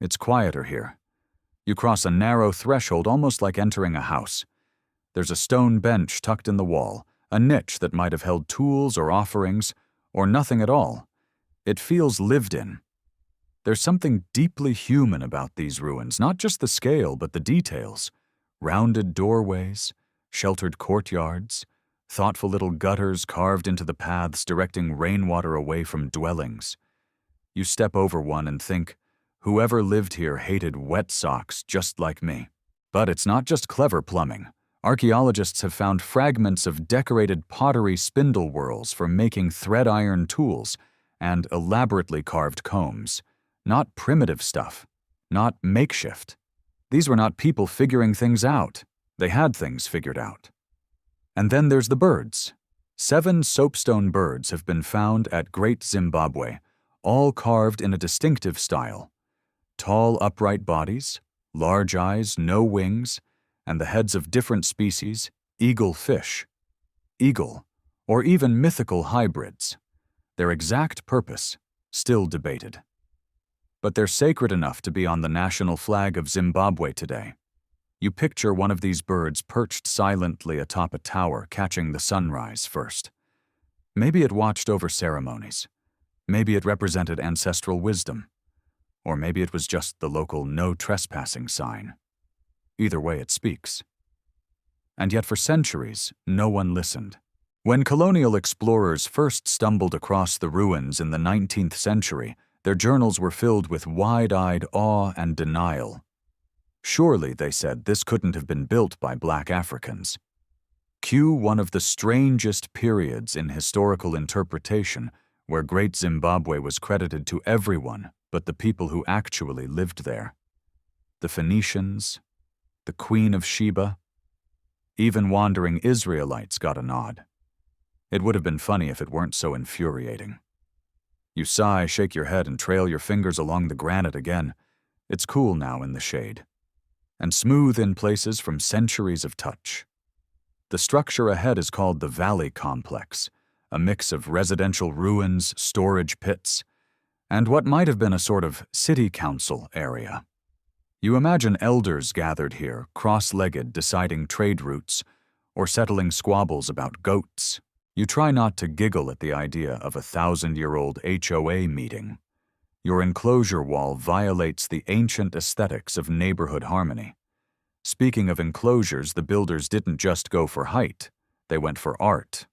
It's quieter here. You cross a narrow threshold almost like entering a house. There's a stone bench tucked in the wall, a niche that might have held tools or offerings, or nothing at all. It feels lived in. There's something deeply human about these ruins, not just the scale, but the details. Rounded doorways, sheltered courtyards, thoughtful little gutters carved into the paths directing rainwater away from dwellings. You step over one and think, whoever lived here hated wet socks just like me. But it's not just clever plumbing. Archaeologists have found fragments of decorated pottery spindle whorls for making thread iron tools and elaborately carved combs. Not primitive stuff, not makeshift. These were not people figuring things out. They had things figured out. And then there's the birds. 7 soapstone birds have been found at Great Zimbabwe, all carved in a distinctive style. Tall, upright bodies, large eyes, no wings, and the heads of different species, eagle fish. Eagle, or even mythical hybrids. Their exact purpose, still debated. But they're sacred enough to be on the national flag of Zimbabwe today. You picture one of these birds perched silently atop a tower, catching the sunrise first. Maybe it watched over ceremonies. Maybe it represented ancestral wisdom. Or maybe it was just the local no trespassing sign. Either way, it speaks. And yet for centuries, no one listened. When colonial explorers first stumbled across the ruins in the 19th century, their journals were filled with wide-eyed awe and denial. Surely, they said, this couldn't have been built by black Africans. Cue one of the strangest periods in historical interpretation, where Great Zimbabwe was credited to everyone but the people who actually lived there. The Phoenicians, the Queen of Sheba, even wandering Israelites got a nod. It would have been funny if it weren't so infuriating. You sigh, shake your head, and trail your fingers along the granite again. It's cool now in the shade, and smooth in places from centuries of touch. The structure ahead is called the Valley Complex, a mix of residential ruins, storage pits, and what might have been a sort of city council area. You imagine elders gathered here, cross-legged, deciding trade routes, or settling squabbles about goats. You try not to giggle at the idea of a 1,000-year-old HOA meeting. Your enclosure wall violates the ancient aesthetics of neighborhood harmony. Speaking of enclosures, the builders didn't just go for height. They went for art.